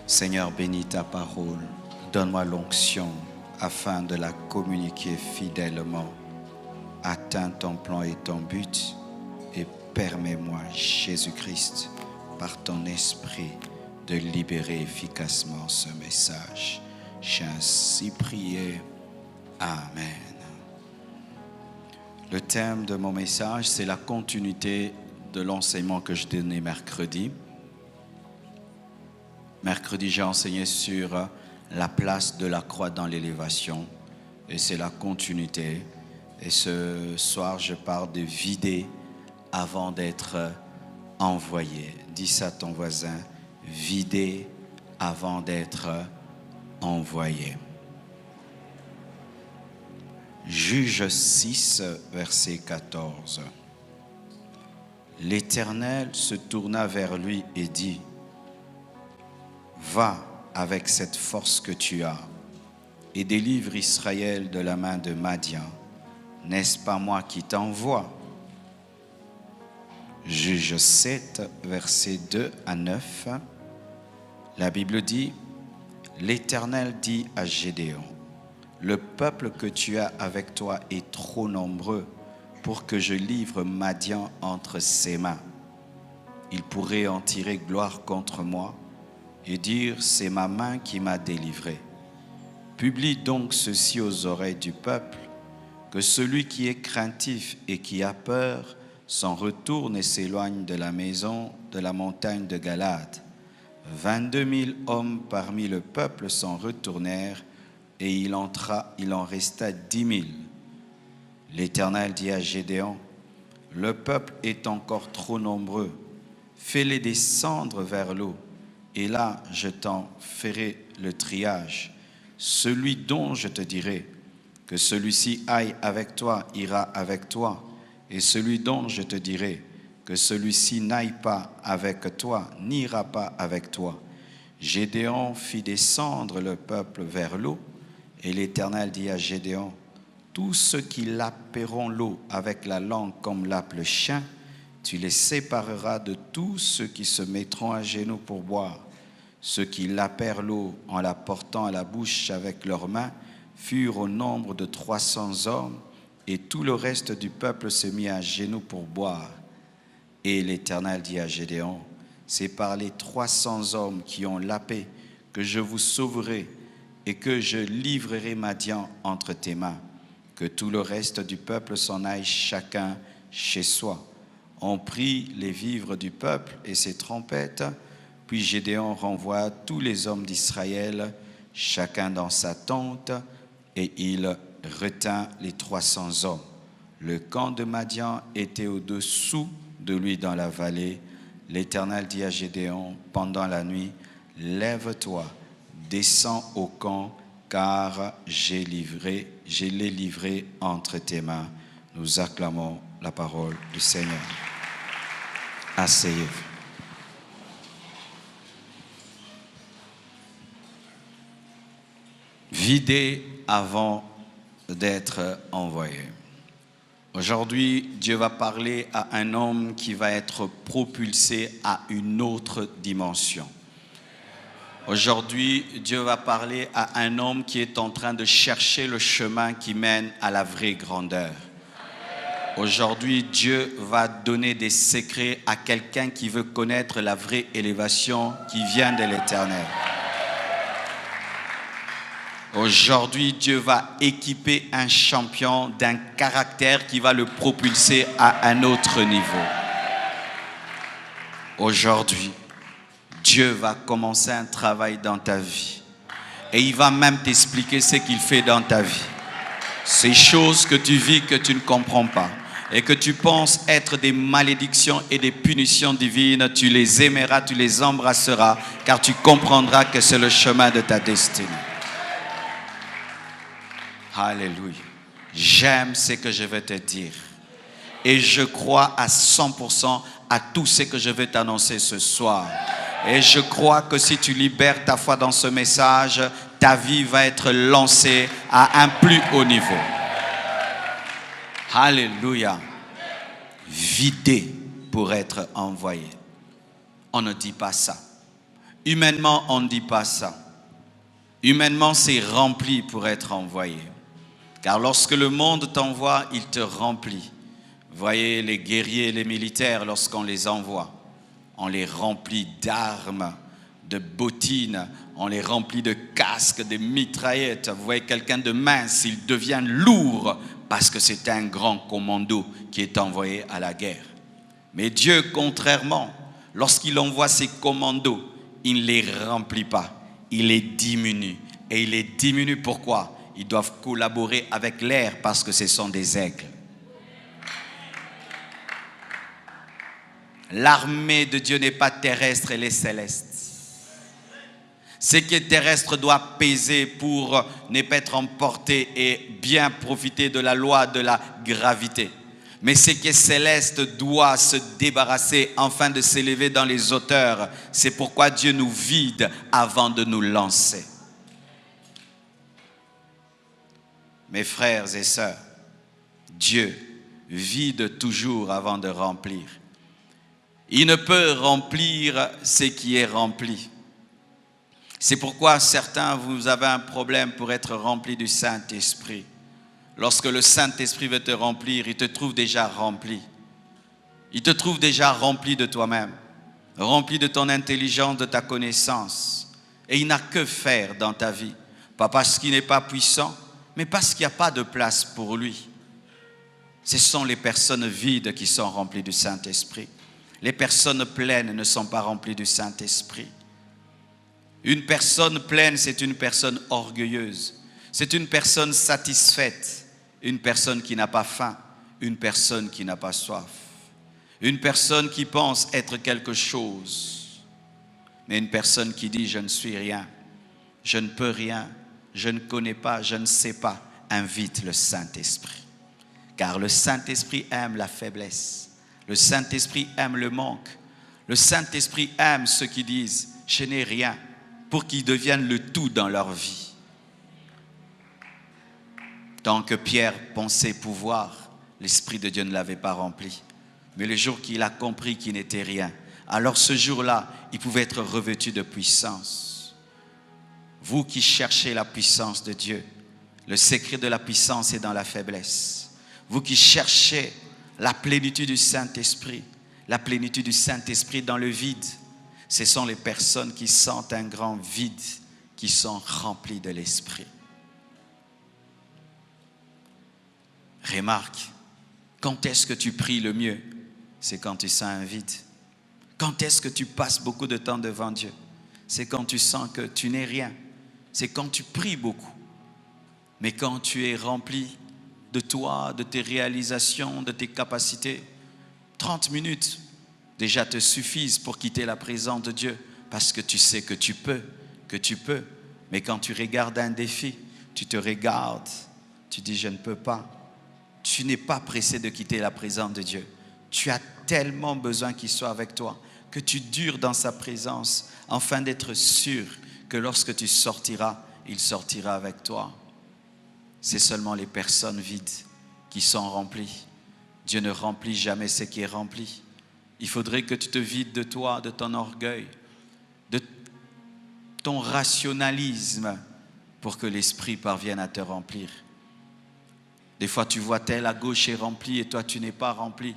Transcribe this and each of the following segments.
Seigneur, bénis ta parole. Donne-moi l'onction afin de la communiquer fidèlement. Atteins ton plan et ton but et permets-moi, Jésus-Christ, par ton esprit, de libérer efficacement ce message. J'ai ainsi prié. Amen. Le thème de mon message, c'est la continuité de l'enseignement que je donnais mercredi. Mercredi, j'ai enseigné sur la place de la croix dans l'élévation et c'est la continuité. Et ce soir, je parle de vider avant d'être envoyé. Dis ça à ton voisin, vider avant d'être envoyé. Juge 6, verset 14. L'Éternel se tourna vers lui et dit: Va avec cette force que tu as et délivre Israël de la main de Madian. N'est-ce pas moi qui t'envoie? Juge 7, versets 2 à 9. La Bible dit: L'Éternel dit à Gédéon: le peuple que tu as avec toi est trop nombreux pour que je livre Madian entre ses mains. Il pourrait en tirer gloire contre moi et dire: c'est ma main qui m'a délivré. Publie donc ceci aux oreilles du peuple, que celui qui est craintif et qui a peur s'en retourne et s'éloigne de la maison de la montagne de Galade. 22 000 hommes parmi le peuple s'en retournèrent et il en resta 10 000. L'Éternel dit à Gédéon: le peuple est encore trop nombreux, fais-les descendre vers l'eau. Et là, je t'en ferai le triage. Celui dont je te dirai que celui-ci aille avec toi ira avec toi. Et celui dont je te dirai que celui-ci n'aille pas avec toi n'ira pas avec toi. Gédéon fit descendre le peuple vers l'eau. Et l'Éternel dit à Gédéon: tous ceux qui lapperont l'eau avec la langue comme lappe le chien, tu les sépareras de tous ceux qui se mettront à genoux pour boire. Ceux qui lappèrent l'eau en la portant à la bouche avec leurs mains furent au nombre de 300 hommes, et tout le reste du peuple se mit à genoux pour boire. Et l'Éternel dit à Gédéon: c'est par les 300 hommes qui ont lappé que je vous sauverai et que je livrerai Madian entre tes mains. Que tout le reste du peuple s'en aille chacun chez soi. On prit les vivres du peuple et ses trompettes. Puis Gédéon renvoie tous les hommes d'Israël, chacun dans sa tente, et il retint les 300 hommes. Le camp de Madian était au-dessous de lui dans la vallée. L'Éternel dit à Gédéon pendant la nuit: lève-toi, descends au camp, car j'ai les livrés entre tes mains. Nous acclamons la parole du Seigneur. Asseyez-vous. Vider avant d'être envoyé. Aujourd'hui, Dieu va parler à un homme qui va être propulsé à une autre dimension. Aujourd'hui, Dieu va parler à un homme qui est en train de chercher le chemin qui mène à la vraie grandeur. Aujourd'hui, Dieu va donner des secrets à quelqu'un qui veut connaître la vraie élévation qui vient de l'Éternel. Aujourd'hui, Dieu va équiper un champion d'un caractère qui va le propulser à un autre niveau. Aujourd'hui, Dieu va commencer un travail dans ta vie. Et il va même t'expliquer ce qu'il fait dans ta vie. Ces choses que tu vis, que tu ne comprends pas, et que tu penses être des malédictions et des punitions divines, tu les aimeras, tu les embrasseras, car tu comprendras que c'est le chemin de ta destinée. Alléluia. J'aime ce que je vais te dire. Et je crois à 100% à tout ce que je vais t'annoncer ce soir. Et je crois que si tu libères ta foi dans ce message, ta vie va être lancée à un plus haut niveau. Alléluia. Vider pour être envoyé. On ne dit pas ça. Humainement, on ne dit pas ça. Humainement, c'est rempli pour être envoyé. Car lorsque le monde t'envoie, il te remplit. Voyez les guerriers et les militaires, lorsqu'on les envoie, on les remplit d'armes, de bottines, on les remplit de casques, de mitraillettes. Vous voyez quelqu'un de mince, il devient lourd parce que c'est un grand commando qui est envoyé à la guerre. Mais Dieu, contrairement, lorsqu'il envoie ses commandos, il ne les remplit pas, il les diminue. Et il les diminue pourquoi? Ils doivent collaborer avec l'air parce que ce sont des aigles. L'armée de Dieu n'est pas terrestre, elle est céleste. Ce qui est terrestre doit peser pour ne pas être emporté et bien profiter de la loi de la gravité. Mais ce qui est céleste doit se débarrasser afin de s'élever dans les hauteurs. C'est pourquoi Dieu nous vide avant de nous lancer. Mes frères et sœurs, Dieu vide toujours avant de remplir. Il ne peut remplir ce qui est rempli. C'est pourquoi certains, vous avez un problème pour être rempli du Saint-Esprit. Lorsque le Saint-Esprit veut te remplir, il te trouve déjà rempli. Il te trouve déjà rempli de toi-même, rempli de ton intelligence, de ta connaissance. Et il n'a que faire dans ta vie. Pas parce qu'il n'est pas puissant, mais parce qu'il n'y a pas de place pour lui. Ce sont les personnes vides qui sont remplies du Saint-Esprit. Les personnes pleines ne sont pas remplies du Saint-Esprit. Une personne pleine, c'est une personne orgueilleuse. C'est une personne satisfaite. Une personne qui n'a pas faim. Une personne qui n'a pas soif. Une personne qui pense être quelque chose. Mais une personne qui dit « je ne suis rien, je ne peux rien, je ne connais pas, je ne sais pas », invite le Saint-Esprit. Car le Saint-Esprit aime la faiblesse. Le Saint-Esprit aime le manque. Le Saint-Esprit aime ceux qui disent « je n'ai rien », pour qu'ils deviennent le tout dans leur vie. Tant que Pierre pensait pouvoir, l'Esprit de Dieu ne l'avait pas rempli. Mais le jour qu'il a compris qu'il n'était rien, alors ce jour-là, il pouvait être revêtu de puissance. Vous qui cherchez la puissance de Dieu, le secret de la puissance est dans la faiblesse. Vous qui cherchez la plénitude du Saint-Esprit, la plénitude du Saint-Esprit dans le vide, ce sont les personnes qui sentent un grand vide, qui sont remplies de l'Esprit. Remarque, quand est-ce que tu pries le mieux? C'est quand tu sens un vide. Quand est-ce que tu passes beaucoup de temps devant Dieu? C'est quand tu sens que tu n'es rien. C'est quand tu pries beaucoup. Mais quand tu es rempli de toi, de tes réalisations, de tes capacités, 30 minutes déjà te suffisent pour quitter la présence de Dieu parce que tu sais que tu peux. Mais quand tu regardes un défi, tu te regardes, tu dis « je ne peux pas ». Tu n'es pas pressé de quitter la présence de Dieu. Tu as tellement besoin qu'il soit avec toi que tu dures dans sa présence afin d'être sûr que lorsque tu sortiras, il sortira avec toi. C'est seulement les personnes vides qui sont remplies. Dieu ne remplit jamais ce qui est rempli. Il faudrait que tu te vides de toi, de ton orgueil, de ton rationalisme pour que l'Esprit parvienne à te remplir. Des fois, tu vois tel à gauche est rempli et toi, tu n'es pas rempli.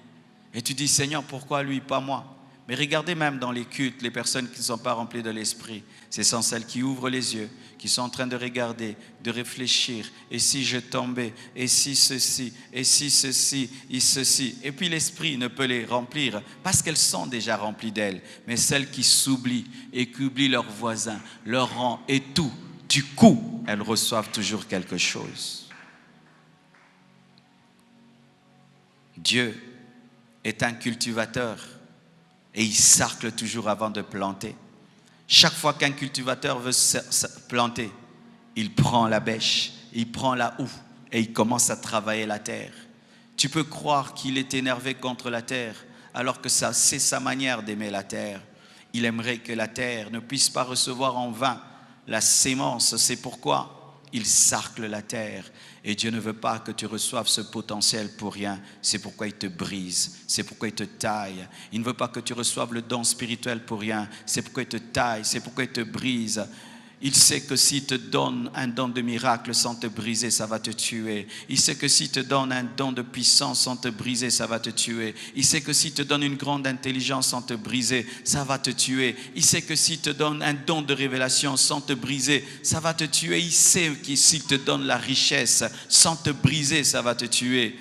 Et tu dis, Seigneur, pourquoi lui, pas moi? Mais regardez même dans les cultes, les personnes qui ne sont pas remplies de l'Esprit, ce sont celles qui ouvrent les yeux, qui sont en train de regarder, de réfléchir. Et si je tombais? Et si ceci? Et si ceci? Et ceci? Et puis l'Esprit ne peut les remplir parce qu'elles sont déjà remplies d'elles. Mais celles qui s'oublient et qui oublient leurs voisins, leur rang et tout, du coup, elles reçoivent toujours quelque chose. Dieu est un cultivateur et il sarcle toujours avant de planter. Chaque fois qu'un cultivateur veut planter, il prend la bêche, il prend la houe et il commence à travailler la terre. Tu peux croire qu'il est énervé contre la terre alors que ça, c'est sa manière d'aimer la terre. Il aimerait que la terre ne puisse pas recevoir en vain la sémence. C'est pourquoi il sarcle la terre. Et Dieu ne veut pas que tu reçoives ce potentiel pour rien. C'est pourquoi il te brise. C'est pourquoi il te taille. Il ne veut pas que tu reçoives le don spirituel pour rien. C'est pourquoi il te taille. C'est pourquoi il te brise. Il sait que s'il te donne un don de miracle sans te briser, ça va te tuer. Il sait que s'il te donne un don de puissance sans te briser, ça va te tuer. Il sait que s'il te donne une grande intelligence sans te briser, ça va te tuer. Il sait que s'il te donne un don de révélation sans te briser, ça va te tuer. Il sait que s'il te donne la richesse sans te briser, ça va te tuer.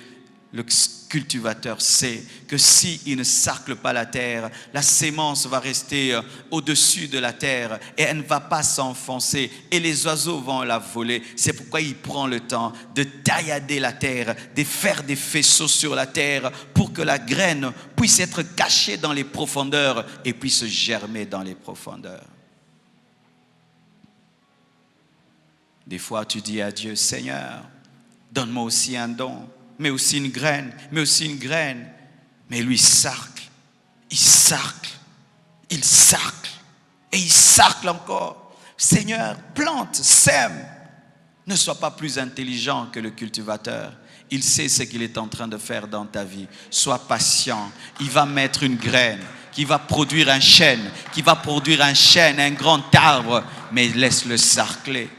Le cultivateur sait que s'il ne sarcle pas la terre, la sémence va rester au-dessus de la terre et elle ne va pas s'enfoncer et les oiseaux vont la voler. C'est pourquoi il prend le temps de taillader la terre, de faire des faisceaux sur la terre pour que la graine puisse être cachée dans les profondeurs et puisse germer dans les profondeurs. Des fois, tu dis à Dieu, Seigneur, donne-moi aussi un don. Mais aussi une graine, mais aussi une graine. Mais lui, il sarcle, et il sarcle encore. Seigneur, plante, sème. Ne sois pas plus intelligent que le cultivateur. Il sait ce qu'il est en train de faire dans ta vie. Sois patient. Il va mettre une graine qui va produire un chêne, un grand arbre. Mais laisse-le sarcler.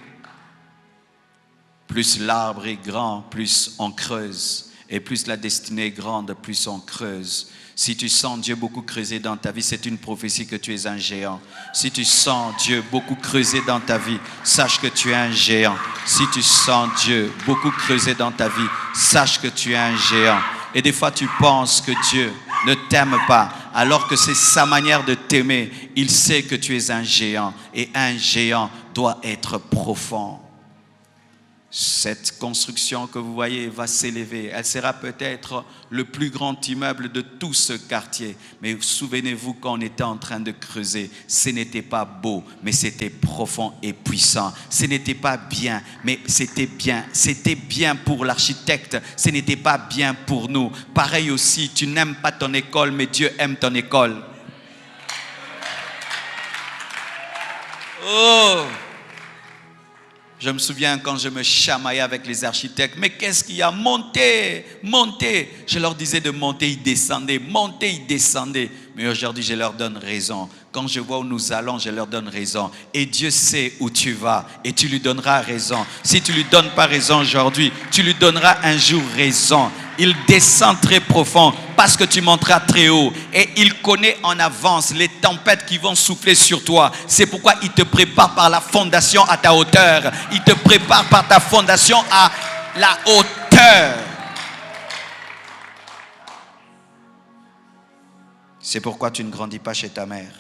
Plus l'arbre est grand, plus on creuse. Et plus la destinée est grande, plus on creuse. Si tu sens Dieu beaucoup creuser dans ta vie, c'est une prophétie que tu es un géant. Si tu sens Dieu beaucoup creuser dans ta vie, sache que tu es un géant. Si tu sens Dieu beaucoup creuser dans ta vie, sache que tu es un géant. Et des fois, tu penses que Dieu ne t'aime pas, alors que c'est sa manière de t'aimer. Il sait que tu es un géant. Et un géant doit être profond. Cette construction que vous voyez va s'élever. Elle sera peut-être le plus grand immeuble de tout ce quartier. Mais souvenez-vous quand on était en train de creuser, ce n'était pas beau, mais c'était profond et puissant. Ce n'était pas bien, mais c'était bien. C'était bien pour l'architecte, ce n'était pas bien pour nous. Pareil aussi, tu n'aimes pas ton école, mais Dieu aime ton école. Oh! Je me souviens quand je me chamaillais avec les architectes. Mais qu'est-ce qu'il y a? Montez, montez. Je leur disais de monter, ils descendaient. Monter, ils descendaient. Mais aujourd'hui, je leur donne raison. Quand je vois où nous allons, je leur donne raison. Et Dieu sait où tu vas. Et tu lui donneras raison. Si tu ne lui donnes pas raison aujourd'hui, tu lui donneras un jour raison. Il descend très profond parce que tu monteras très haut. Et il connaît en avance les tempêtes qui vont souffler sur toi. C'est pourquoi il te prépare par la fondation à ta hauteur. Il te prépare par ta fondation à la hauteur. C'est pourquoi tu ne grandis pas chez ta mère.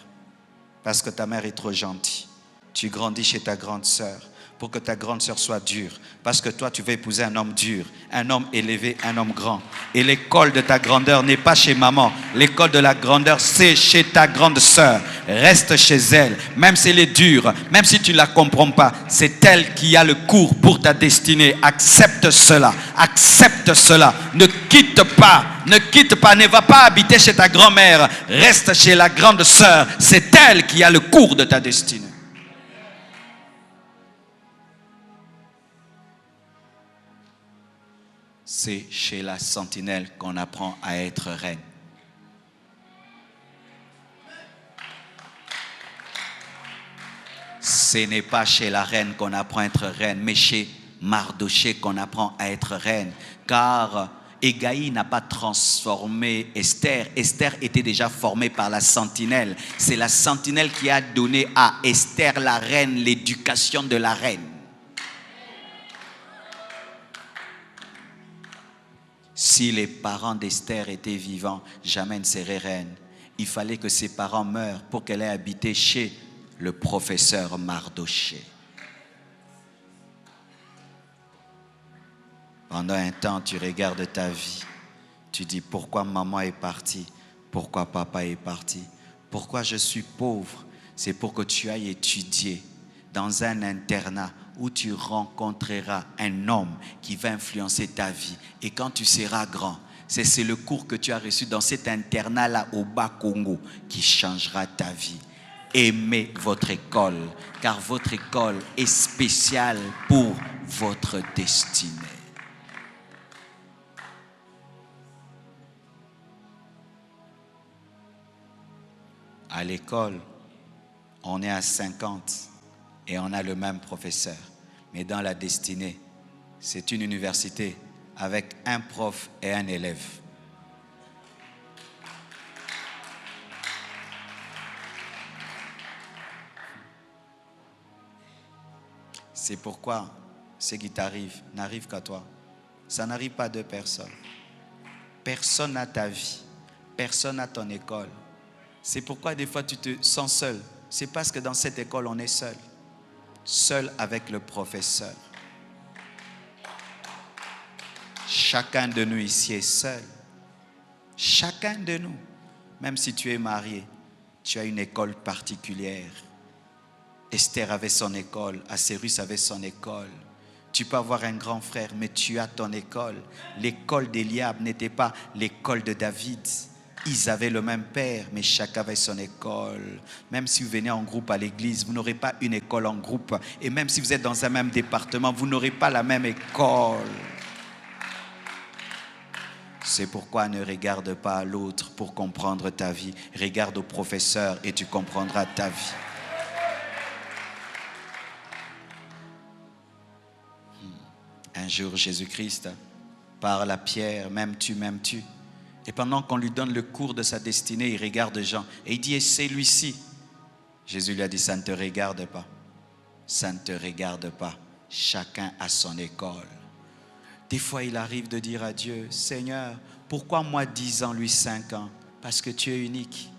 Parce que ta mère est trop gentille. Tu grandis chez ta grande sœur. Pour que ta grande sœur soit dure. Parce que toi, tu vas épouser un homme dur, un homme élevé, un homme grand. Et l'école de ta grandeur n'est pas chez maman. L'école de la grandeur, c'est chez ta grande sœur. Reste chez elle. Même si elle est dure, même si tu ne la comprends pas, c'est elle qui a le cours pour ta destinée. Accepte cela. Accepte cela. Ne quitte pas. Ne quitte pas. Ne va pas habiter chez ta grand-mère. Reste chez la grande sœur. C'est elle qui a le cours de ta destinée. C'est chez la sentinelle qu'on apprend à être reine. Ce n'est pas chez la reine qu'on apprend à être reine, mais chez Mardoché qu'on apprend à être reine. Car Hégaï n'a pas transformé Esther. Esther était déjà formée par la sentinelle. C'est la sentinelle qui a donné à Esther, la reine, l'éducation de la reine. Si les parents d'Esther étaient vivants, jamais ne serait reine. Il fallait que ses parents meurent pour qu'elle ait habité chez le professeur Mardoché. Pendant un temps, tu regardes ta vie. Tu dis, pourquoi maman est partie? Pourquoi papa est parti? Pourquoi je suis pauvre? C'est pour que tu ailles étudier dans un internat où tu rencontreras un homme qui va influencer ta vie. Et quand tu seras grand, c'est le cours que tu as reçu dans cet internat-là au Bas-Congo qui changera ta vie. Aimez votre école, car votre école est spéciale pour votre destinée. À l'école, on est à 50 et on a le même professeur. Mais dans la destinée, c'est une université avec un prof et un élève. C'est pourquoi ce qui t'arrive n'arrive qu'à toi. Ça n'arrive pas à deux personnes. Personne n'a ta vie. Personne n'a ton école. C'est pourquoi des fois tu te sens seul. C'est parce que dans cette école, on est seul. Seul avec le professeur. Chacun de nous ici est seul. Chacun de nous. Même si tu es marié, tu as une école particulière. Esther avait son école, Assérus avait son école. Tu peux avoir un grand frère, mais tu as ton école. L'école d'Eliab n'était pas l'école de David. Ils avaient le même père, mais chacun avait son école. Même si vous venez en groupe à l'église, vous n'aurez pas une école en groupe. Et même si vous êtes dans un même département, vous n'aurez pas la même école. C'est pourquoi ne regarde pas à l'autre pour comprendre ta vie. Regarde au professeur et tu comprendras ta vie. Un jour, Jésus-Christ parle à Pierre, m'aimes-tu, m'aimes-tu? Et pendant qu'on lui donne le cours de sa destinée, il regarde Jean et il dit, et c'est lui-ci. Jésus lui a dit, ça ne te regarde pas. Ça ne te regarde pas. Chacun a son école. Des fois, il arrive de dire à Dieu, Seigneur, pourquoi moi 10 ans, lui 5 ans? Parce que tu es unique.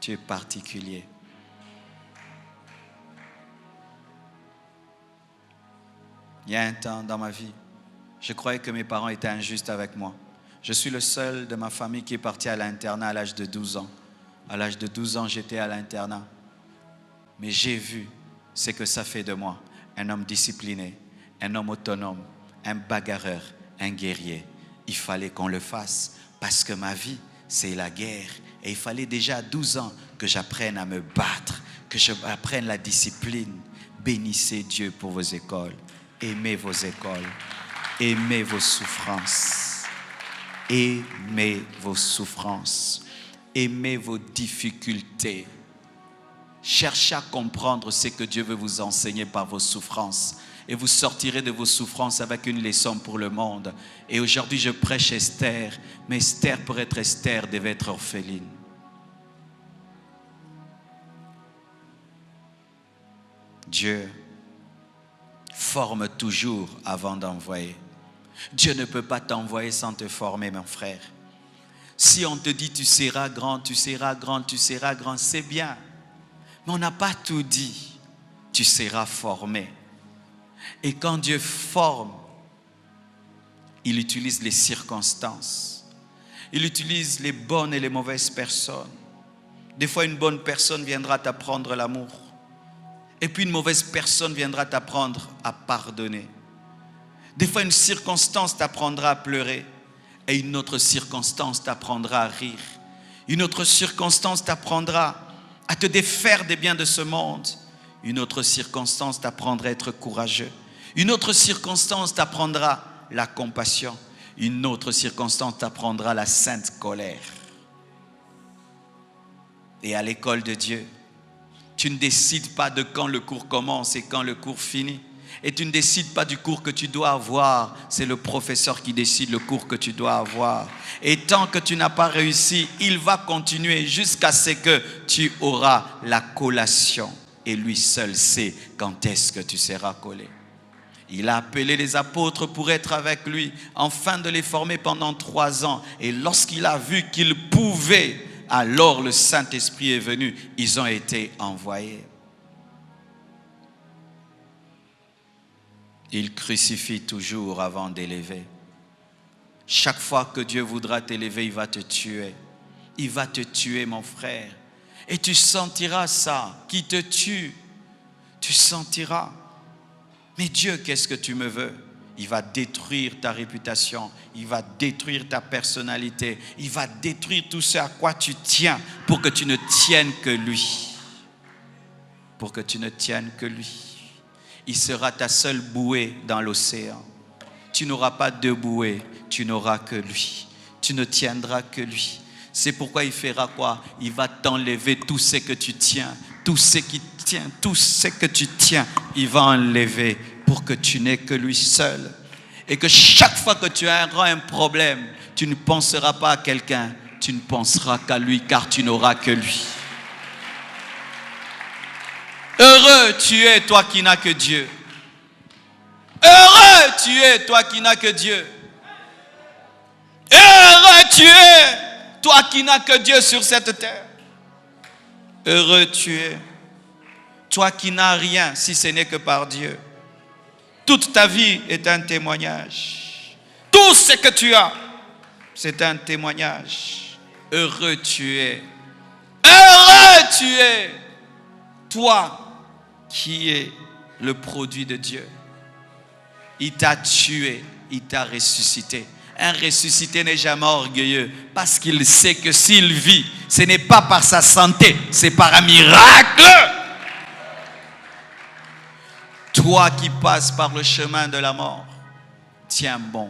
Tu es particulier. Il y a un temps dans ma vie, je croyais que mes parents étaient injustes avec moi. Je suis le seul de ma famille qui est parti à l'internat à l'âge de 12 ans. À l'âge de 12 ans, j'étais à l'internat. Mais j'ai vu ce que ça fait de moi. Un homme discipliné, un homme autonome, un bagarreur, un guerrier. Il fallait qu'on le fasse parce que ma vie, c'est la guerre. Et il fallait déjà à 12 ans que j'apprenne à me battre, que j'apprenne la discipline. Bénissez Dieu pour vos écoles. Aimez vos écoles. Aimez vos souffrances. Aimez vos souffrances. Aimez vos difficultés. Cherchez à comprendre ce que Dieu veut vous enseigner par vos souffrances. Et vous sortirez de vos souffrances avec une leçon pour le monde. Et aujourd'hui, je prêche Esther. Mais Esther, pour être Esther, devait être orpheline. Dieu forme toujours avant d'envoyer. Dieu ne peut pas t'envoyer sans te former, mon frère. Si on te dit tu seras grand, tu seras grand, tu seras grand, c'est bien. Mais on n'a pas tout dit. Tu seras formé. Et quand Dieu forme, il utilise les circonstances. Il utilise les bonnes et les mauvaises personnes. Des fois, une bonne personne viendra t'apprendre l'amour. Et puis une mauvaise personne viendra t'apprendre à pardonner. Des fois, une circonstance t'apprendra à pleurer. Et une autre circonstance t'apprendra à rire. Une autre circonstance t'apprendra à te défaire des biens de ce monde. Une autre circonstance t'apprendra à être courageux. Une autre circonstance t'apprendra la compassion. Une autre circonstance t'apprendra la sainte colère. Et à l'école de Dieu, tu ne décides pas de quand le cours commence et quand le cours finit. Et tu ne décides pas du cours que tu dois avoir. C'est le professeur qui décide le cours que tu dois avoir. Et tant que tu n'as pas réussi, il va continuer jusqu'à ce que tu auras la collation. Et lui seul sait quand est-ce que tu seras collé. Il a appelé les apôtres pour être avec lui, afin de les former pendant 3 ans. Et lorsqu'il a vu qu'il pouvait, alors le Saint-Esprit est venu. Ils ont été envoyés. Il crucifie toujours avant d'élever. Chaque fois que Dieu voudra t'élever, il va te tuer. Il va te tuer, mon frère. Et tu sentiras ça, qui te tue. Tu sentiras. Mais Dieu, qu'est-ce que tu me veux? il va détruire ta réputation, il va détruire ta personnalité, il va détruire tout ce à quoi tu tiens pour que tu ne tiennes que lui. Pour que tu ne tiennes que lui. Il sera ta seule bouée dans l'océan. Tu n'auras pas deux bouées, tu n'auras que lui. Tu ne tiendras que lui. C'est pourquoi il fera quoi? Il va t'enlever tout ce que tu tiens, tout ce qui tient, tout ce que tu tiens, il va enlever pour que tu n'aies que lui seul. Et que chaque fois que tu auras un problème, tu ne penseras pas à quelqu'un, tu ne penseras qu'à lui, car tu n'auras que lui. Heureux tu es, toi qui n'as que Dieu. Heureux tu es, toi qui n'as que Dieu. Heureux tu es, toi qui n'as que Dieu sur cette terre. Heureux tu es, toi qui n'as rien si ce n'est que par Dieu. Toute ta vie est un témoignage. Tout ce que tu as, c'est un témoignage. Heureux tu es. Heureux tu es, toi qui es le produit de Dieu. Il t'a tué, il t'a ressuscité. Un ressuscité n'est jamais orgueilleux parce qu'il sait que s'il vit, ce n'est pas par sa santé, c'est par un miracle. Toi qui passes par le chemin de la mort, tiens bon,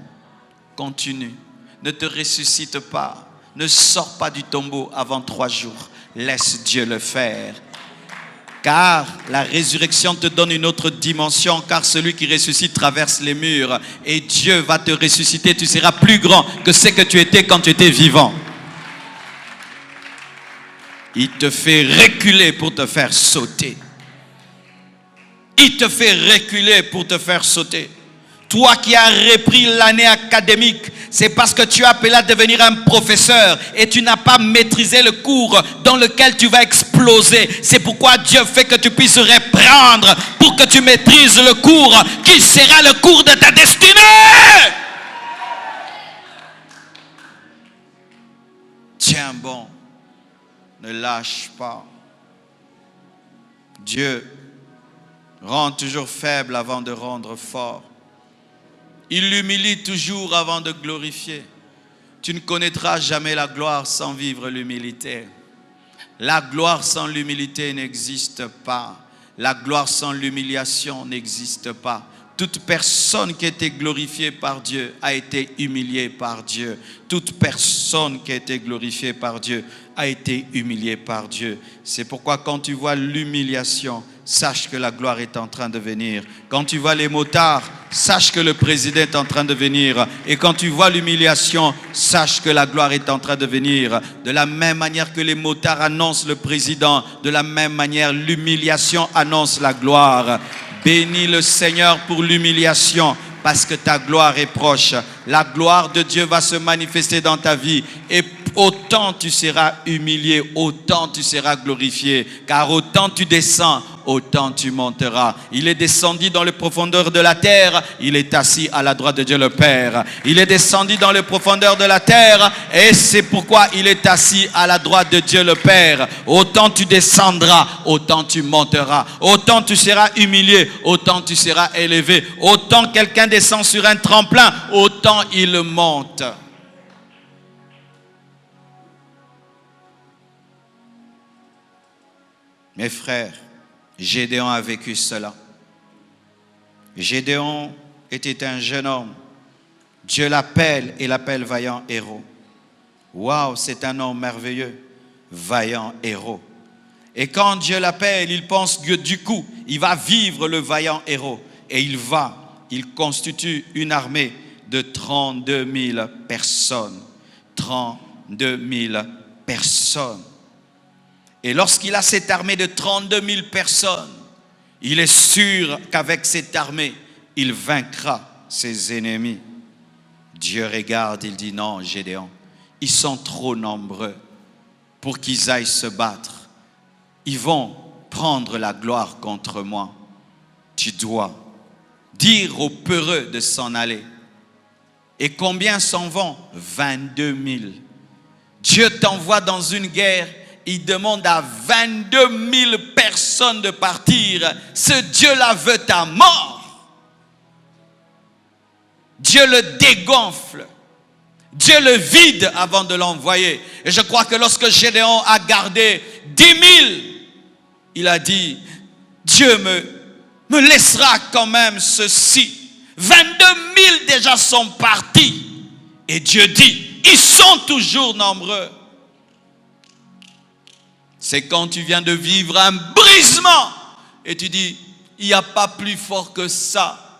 continue, ne te ressuscite pas, ne sors pas du tombeau avant 3 jours, laisse Dieu le faire. Car la résurrection te donne une autre dimension, car celui qui ressuscite traverse les murs et Dieu va te ressusciter. Tu seras plus grand que ce que tu étais quand tu étais vivant. Il te fait reculer pour te faire sauter. Il te fait reculer pour te faire sauter. Toi qui as repris l'année académique, c'est parce que tu as appelé à devenir un professeur et tu n'as pas maîtrisé le cours dans lequel tu vas exploser. C'est pourquoi Dieu fait que tu puisses reprendre pour que tu maîtrises le cours qui sera le cours de ta destinée. Tiens bon, ne lâche pas. Dieu rend toujours faible avant de rendre fort. Il l'humilie toujours avant de glorifier. Tu ne connaîtras jamais la gloire sans vivre l'humilité. La gloire sans l'humilité n'existe pas. La gloire sans l'humiliation n'existe pas. Toute personne qui a été glorifiée par Dieu a été humiliée par Dieu. Toute personne qui a été glorifiée par Dieu a été humiliée par Dieu. C'est pourquoi quand tu vois l'humiliation, sache que la gloire est en train de venir. Quand tu vois les motards, sache que le président est en train de venir. Et quand tu vois l'humiliation, sache que la gloire est en train de venir. De la même manière que les motards annoncent le président, de la même manière l'humiliation annonce la gloire. Bénis le Seigneur pour l'humiliation, parce que ta gloire est proche. La gloire de Dieu va se manifester dans ta vie. Et autant tu seras humilié, autant tu seras glorifié. Car autant tu descends, autant tu monteras. Il est descendu dans les profondeurs de la terre, il est assis à la droite de Dieu le Père. Il est descendu dans les profondeurs de la terre, et c'est pourquoi il est assis à la droite de Dieu le Père. Autant tu descendras, autant tu monteras. Autant tu seras humilié, autant tu seras élevé. Autant quelqu'un descend sur un tremplin, autant il monte. Mes frères, Gédéon a vécu cela. Gédéon était un jeune homme. Dieu l'appelle et l'appelle vaillant héros. Waouh, c'est un homme merveilleux, vaillant héros. Et quand Dieu l'appelle, il pense que du coup, il va vivre le vaillant héros. Et il constitue une armée de 32 000 personnes. 32 000 personnes. Et lorsqu'il a cette armée de 32 000 personnes, il est sûr qu'avec cette armée, il vaincra ses ennemis. Dieu regarde, il dit non, Gédéon, ils sont trop nombreux pour qu'ils aillent se battre. Ils vont prendre la gloire contre moi. Tu dois dire aux peureux de s'en aller. Et combien s'en vont? 22 000. Dieu t'envoie dans une guerre. Il demande à 22 000 personnes de partir. Ce Dieu-là veut ta mort. Dieu le dégonfle. Dieu le vide avant de l'envoyer. Et je crois que lorsque Gédéon a gardé 10 000, il a dit, Dieu me laissera quand même ceci. 22 000 déjà sont partis. Et Dieu dit, ils sont toujours nombreux. C'est quand tu viens de vivre un brisement et tu dis, il n'y a pas plus fort que ça.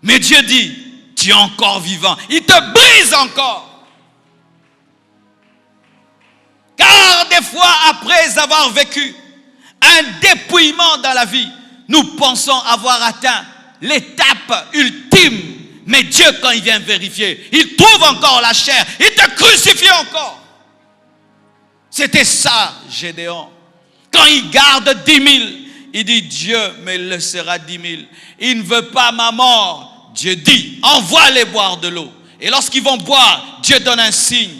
Mais Dieu dit, tu es encore vivant. Il te brise encore. Car des fois, après avoir vécu un dépouillement dans la vie, nous pensons avoir atteint l'étape ultime. Mais Dieu, quand il vient vérifier, il trouve encore la chair. Il te crucifie encore. C'était ça, Gédéon. Quand il garde 10 000, il dit, Dieu me laissera 10 000. Il ne veut pas ma mort. Dieu dit, envoie-les boire de l'eau. Et lorsqu'ils vont boire, Dieu donne un signe.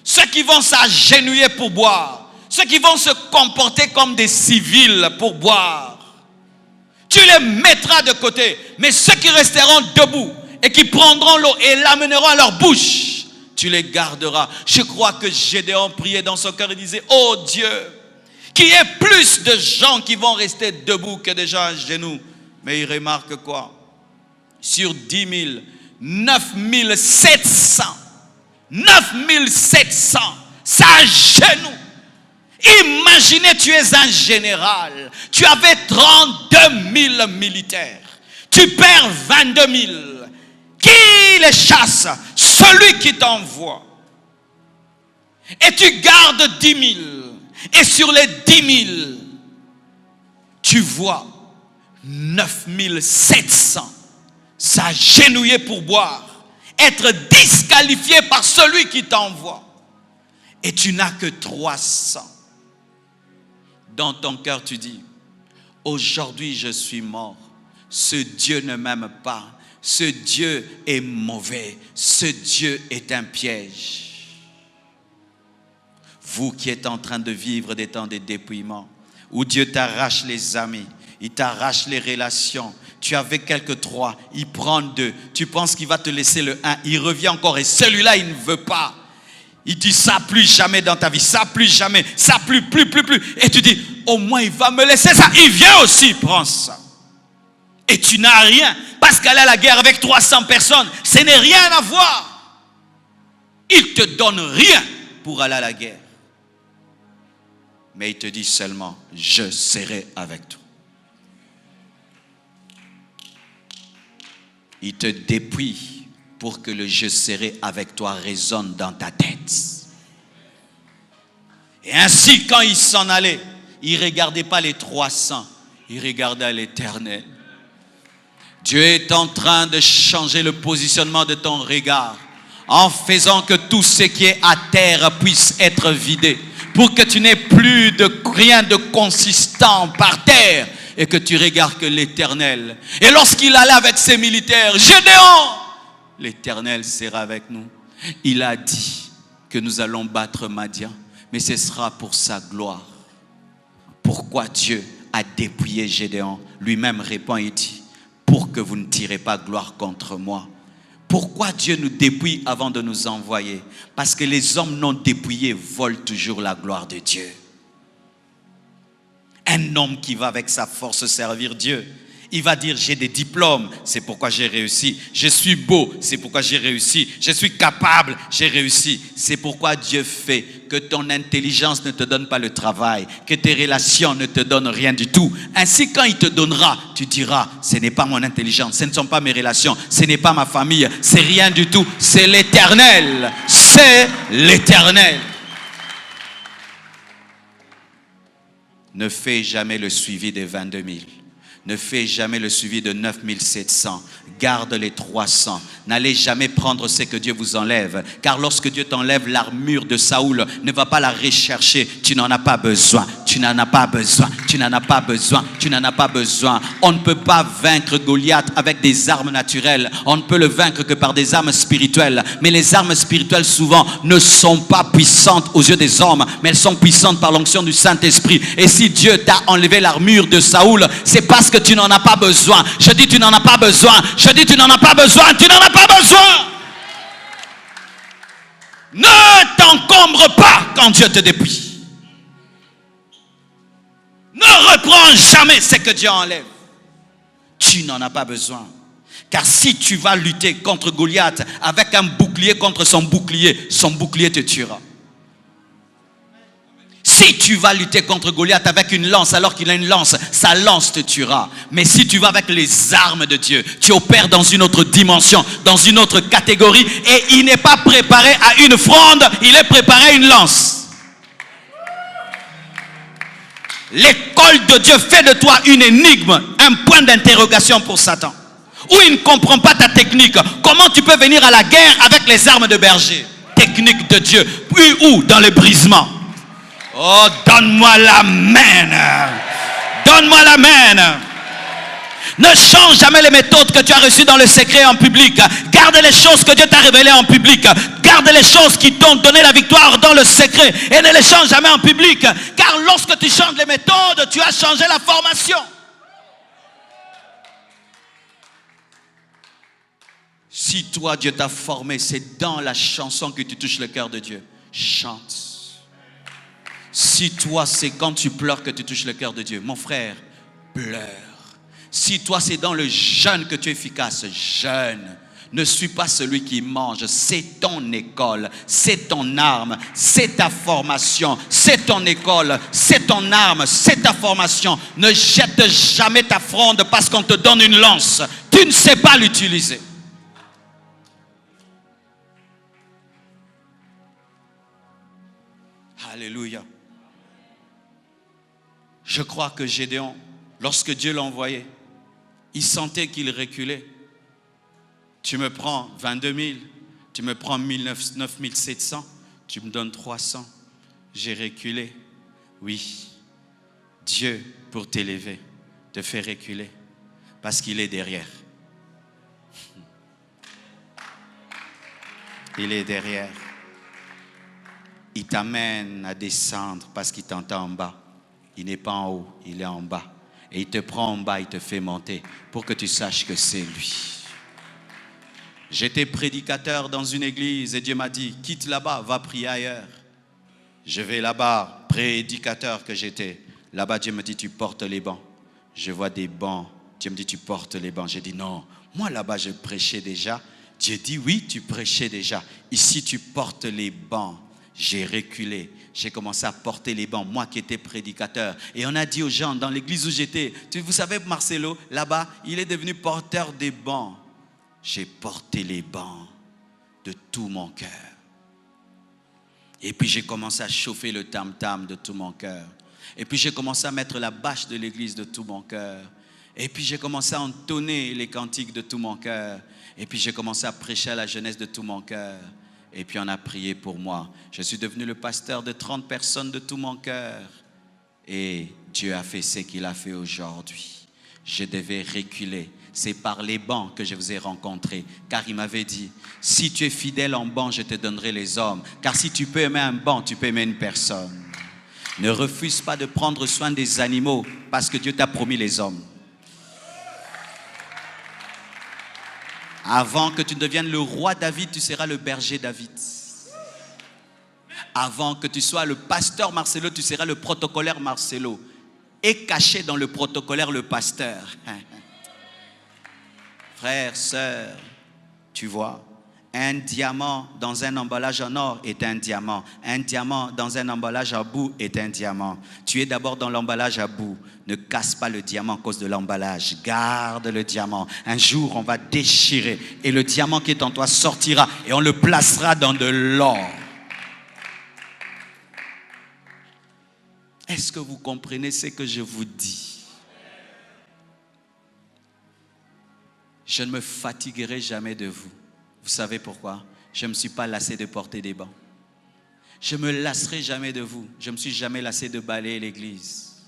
Ceux qui vont s'agenouiller pour boire, ceux qui vont se comporter comme des civils pour boire, tu les mettras de côté. Mais ceux qui resteront debout et qui prendront l'eau et l'amèneront à leur bouche, tu les garderas. Je crois que Gédéon priait dans son cœur et disait, oh Dieu, qu'il y ait plus de gens qui vont rester debout que des gens à genoux. Mais il remarque quoi? Sur 10 000, 9 700, c'est à genoux. Imaginez, tu es un général, tu avais 32 000 militaires, tu perds 22 000. Qui les chasse? Celui qui t'envoie. Et tu gardes 10 000. Et sur les 10 000, tu vois 9 700 s'agenouiller pour boire, être disqualifié par celui qui t'envoie. Et tu n'as que 300. Dans ton cœur, tu dis, aujourd'hui je suis mort. Ce Dieu ne m'aime pas. Ce Dieu est mauvais. Ce Dieu est un piège. Vous qui êtes en train de vivre des temps de dépouillement, où Dieu t'arrache les amis, il t'arrache les relations. Tu avais quelques 3, il prend 2. Tu penses qu'il va te laisser le 1, il revient encore et celui-là, il ne veut pas. Il dit ça plus jamais dans ta vie, ça plus jamais, ça plus. Et tu dis, au moins il va me laisser ça. Il vient aussi, prends ça. Et tu n'as rien, parce qu'aller à la guerre avec 300 personnes, ce n'est rien à voir. Il te donne rien pour aller à la guerre. Mais il te dit seulement, je serai avec toi. Il te dépouille pour que le je serai avec toi résonne dans ta tête. Et ainsi, quand il s'en allait, il ne regardait pas les 300, il regardait l'Éternel. Dieu est en train de changer le positionnement de ton regard en faisant que tout ce qui est à terre puisse être vidé, pour que tu n'aies plus de rien de consistant par terre et que tu regardes que l'Éternel. Et lorsqu'il allait avec ses militaires, Gédéon, l'Éternel sera avec nous. Il a dit que nous allons battre Madian, mais ce sera pour sa gloire. Pourquoi Dieu a dépouillé Gédéon? Lui-même répond et dit, pour que vous ne tirez pas gloire contre moi. Pourquoi Dieu nous dépouille avant de nous envoyer? Parce que les hommes non dépouillés volent toujours la gloire de Dieu. Un homme qui va avec sa force servir Dieu, il va dire, j'ai des diplômes, c'est pourquoi j'ai réussi. Je suis beau, c'est pourquoi j'ai réussi. Je suis capable, j'ai réussi. C'est pourquoi Dieu fait que ton intelligence ne te donne pas le travail, que tes relations ne te donnent rien du tout. Ainsi, quand il te donnera, tu diras, ce n'est pas mon intelligence, ce ne sont pas mes relations, ce n'est pas ma famille, c'est rien du tout. C'est l'Éternel, c'est l'Éternel. Ne fais jamais le suivi des 22 000. Ne fais jamais le suivi de 9 700. Garde les 300. N'allez jamais prendre ce que Dieu vous enlève. Car lorsque Dieu t'enlève l'armure de Saoul, ne va pas la rechercher. Tu n'en as pas besoin. Tu n'en as pas besoin. Tu n'en as pas besoin. Tu n'en as pas besoin. On ne peut pas vaincre Goliath avec des armes naturelles. On ne peut le vaincre que par des armes spirituelles. Mais les armes spirituelles souvent ne sont pas puissantes aux yeux des hommes, mais elles sont puissantes par l'onction du Saint-Esprit. Et si Dieu t'a enlevé l'armure de Saoul, c'est parce parce que tu n'en as pas besoin. Je dis tu n'en as pas besoin. Je dis tu n'en as pas besoin. Tu n'en as pas besoin. Ne t'encombre pas quand Dieu te dépouille. Ne reprends jamais ce que Dieu enlève. Tu n'en as pas besoin. Car si tu vas lutter contre Goliath avec un bouclier contre son bouclier te tuera. Si tu vas lutter contre Goliath avec une lance alors qu'il a une lance, sa lance te tuera. Mais si tu vas avec les armes de Dieu, tu opères dans une autre dimension, dans une autre catégorie, et il n'est pas préparé à une fronde, il est préparé à une lance. L'école de Dieu fait de toi une énigme, un point d'interrogation pour Satan. Où il ne comprend pas ta technique. Comment tu peux venir à la guerre avec les armes de berger? Technique de Dieu. Puis où? Dans le brisement. Oh, donne-moi l'amen. Donne-moi l'amen. Ne change jamais les méthodes que tu as reçues dans le secret en public. Garde les choses que Dieu t'a révélées en public. Garde les choses qui t'ont donné la victoire dans le secret. Et ne les change jamais en public. Car lorsque tu changes les méthodes, tu as changé la formation. Si toi, Dieu t'a formé, c'est dans la chanson que tu touches le cœur de Dieu. Chante. Si toi, c'est quand tu pleures que tu touches le cœur de Dieu. Mon frère, pleure. Si toi, c'est dans le jeûne que tu es efficace, jeûne. Ne suis pas celui qui mange. C'est ton école, c'est ton arme, c'est ta formation, c'est ton école, c'est ton arme, c'est ta formation. Ne jette jamais ta fronde parce qu'on te donne une lance. Tu ne sais pas l'utiliser. Alléluia. Je crois que Gédéon, lorsque Dieu l'a envoyé, il sentait qu'il reculait. Tu me prends 22 000, tu me prends 9 700, tu me donnes 300. J'ai reculé. Oui, Dieu, pour t'élever, te fait reculer parce qu'il est derrière. Il est derrière. Il t'amène à descendre parce qu'il t'entend en bas. Il n'est pas en haut, il est en bas. Et il te prend en bas, il te fait monter pour que tu saches que c'est lui. J'étais prédicateur dans une église et Dieu m'a dit, quitte là-bas, va prier ailleurs. Je vais là-bas, prédicateur que j'étais. Là-bas, Dieu me dit, tu portes les bancs. Je vois des bancs. Dieu me dit, tu portes les bancs. J'ai dit, non, moi là-bas, je prêchais déjà. Dieu dit, oui, tu prêchais déjà. Ici, tu portes les bancs. J'ai reculé, j'ai commencé à porter les bancs, moi qui étais prédicateur. Et on a dit aux gens dans l'église où j'étais, vous savez Marcelo, là-bas, il est devenu porteur des bancs. J'ai porté les bancs de tout mon cœur. Et puis j'ai commencé à chauffer le tam-tam de tout mon cœur. Et puis j'ai commencé à mettre la bâche de l'église de tout mon cœur. Et puis j'ai commencé à entonner les cantiques de tout mon cœur. Et puis j'ai commencé à prêcher à la jeunesse de tout mon cœur. Et puis on a prié pour moi. Je suis devenu le pasteur de 30 personnes de tout mon cœur. Et Dieu a fait ce qu'il a fait aujourd'hui. Je devais reculer. C'est par les bancs que je vous ai rencontrés. Car il m'avait dit, si tu es fidèle en banc, je te donnerai les hommes. Car si tu peux aimer un banc, tu peux aimer une personne. Ne refuse pas de prendre soin des animaux parce que Dieu t'a promis les hommes. Avant que tu ne deviennes le roi David, tu seras le berger David. Avant que tu sois le pasteur Marcelo, tu seras le protocolaire Marcelo. Et caché dans le protocolaire, le pasteur. Frère, sœur, tu vois, un diamant dans un emballage en or est un diamant. Un diamant dans un emballage à bout est un diamant. Tu es d'abord dans l'emballage à bout. Ne casse pas le diamant à cause de l'emballage. Garde le diamant. Un jour, on va déchirer et le diamant qui est en toi sortira et on le placera dans de l'or. Est-ce que vous comprenez ce que je vous dis? Je ne me fatiguerai jamais de vous. Vous savez pourquoi? Je ne me suis pas lassé de porter des bancs. Je ne me lasserai jamais de vous. Je ne me suis jamais lassé de balayer l'église.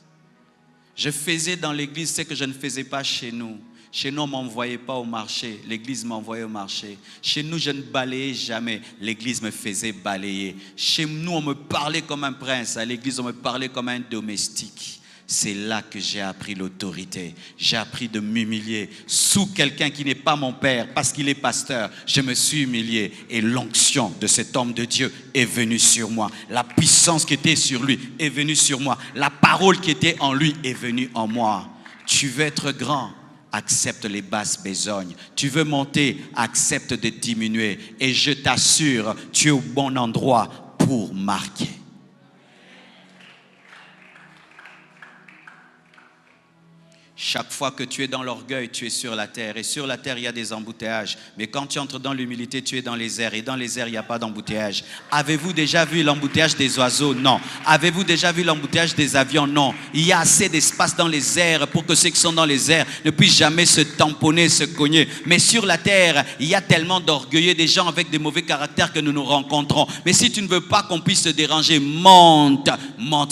Je faisais dans l'église ce que je ne faisais pas chez nous. Chez nous, on ne m'envoyait pas au marché. L'église m'envoyait au marché. Chez nous, je ne balayais jamais. L'église me faisait balayer. Chez nous, on me parlait comme un prince. À l'église, on me parlait comme un domestique. C'est là que j'ai appris l'autorité. J'ai appris de m'humilier sous quelqu'un qui n'est pas mon père, parce qu'il est pasteur. Je me suis humilié et l'onction de cet homme de Dieu est venue sur moi. La puissance qui était sur lui est venue sur moi. La parole qui était en lui est venue en moi. Tu veux être grand? Accepte les basses besognes. Tu veux monter? Accepte de diminuer. Et je t'assure, tu es au bon endroit pour marquer. Chaque fois que tu es dans l'orgueil, tu es sur la terre. Et sur la terre, il y a des embouteillages. Mais quand tu entres dans l'humilité, tu es dans les airs. Et dans les airs, il n'y a pas d'embouteillage. Avez-vous déjà vu l'embouteillage des oiseaux? Non. Avez-vous déjà vu l'embouteillage des avions? Non. Il y a assez d'espace dans les airs pour que ceux qui sont dans les airs ne puissent jamais se tamponner, se cogner. Mais sur la terre, il y a tellement d'orgueilleux, des gens avec des mauvais caractères que nous nous rencontrons. Mais si tu ne veux pas qu'on puisse te déranger, monte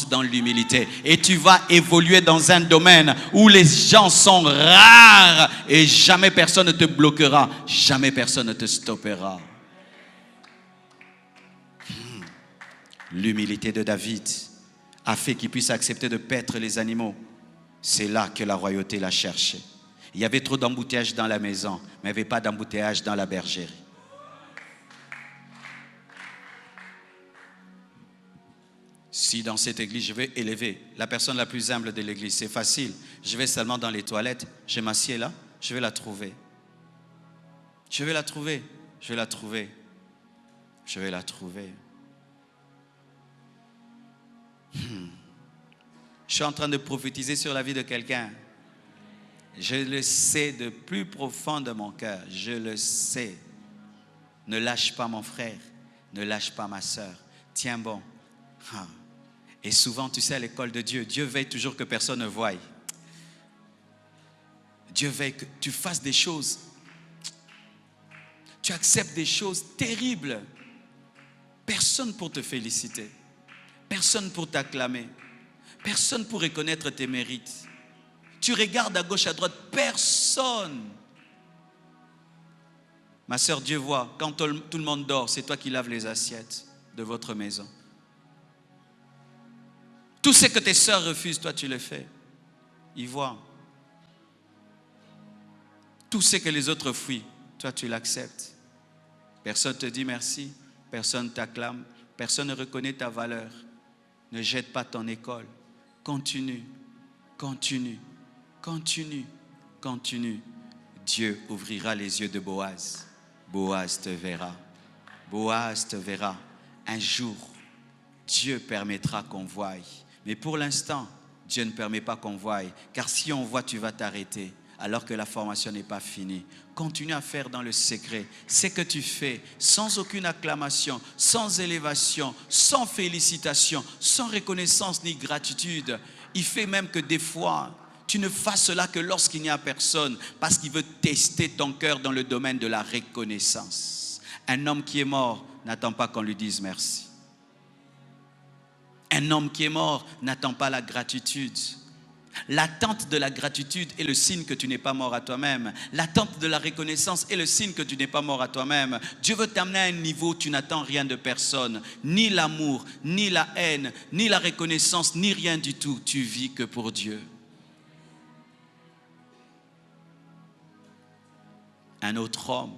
dans l'humilité. Et tu vas évoluer dans un domaine où les gens sont rares et jamais personne ne te bloquera, jamais personne ne te stoppera. L'humilité de David a fait qu'il puisse accepter de paître les animaux. C'est là que la royauté l'a cherché. Il y avait trop d'embouteillages dans la maison, mais il n'y avait pas d'embouteillage dans la bergerie. Si dans cette église, je vais élever la personne la plus humble de l'église, c'est facile. Je vais seulement dans les toilettes, je m'assieds là, je vais la trouver. Je vais la trouver, je vais la trouver, je vais la trouver. Je suis en train de prophétiser sur la vie de quelqu'un. Je le sais de plus profond de mon cœur, je le sais. Ne lâche pas mon frère, ne lâche pas ma soeur. Tiens bon. Et souvent, tu sais, à l'école de Dieu, Dieu veille toujours que personne ne voie. Dieu veille que tu fasses des choses. Tu acceptes des choses terribles. Personne pour te féliciter. Personne pour t'acclamer. Personne pour reconnaître tes mérites. Tu regardes à gauche, à droite, personne. Ma soeur, Dieu voit, quand tout le monde dort, c'est toi qui laves les assiettes de votre maison. Tout ce que tes sœurs refusent, toi tu le fais. Ils voient. Tout ce que les autres fuient, toi tu l'acceptes. Personne ne te dit merci, personne ne t'acclame, personne ne reconnaît ta valeur. Ne jette pas ton école. Continue, continue, continue, continue. Dieu ouvrira les yeux de Boaz. Boaz te verra. Boaz te verra. Un jour, Dieu permettra qu'on voie. Mais pour l'instant, Dieu ne permet pas qu'on voie. Car si on voit, tu vas t'arrêter. Alors que la formation n'est pas finie. Continue à faire dans le secret. Ce que tu fais, sans aucune acclamation, sans élévation, sans félicitation, sans reconnaissance ni gratitude. Il fait même que des fois, tu ne fasses cela que lorsqu'il n'y a personne. Parce qu'il veut tester ton cœur dans le domaine de la reconnaissance. Un homme qui est mort n'attend pas qu'on lui dise merci. Un homme qui est mort n'attend pas la gratitude. L'attente de la gratitude est le signe que tu n'es pas mort à toi-même. L'attente de la reconnaissance est le signe que tu n'es pas mort à toi-même. Dieu veut t'amener à un niveau où tu n'attends rien de personne. Ni l'amour, ni la haine, ni la reconnaissance, ni rien du tout. Tu vis que pour Dieu. Un autre homme,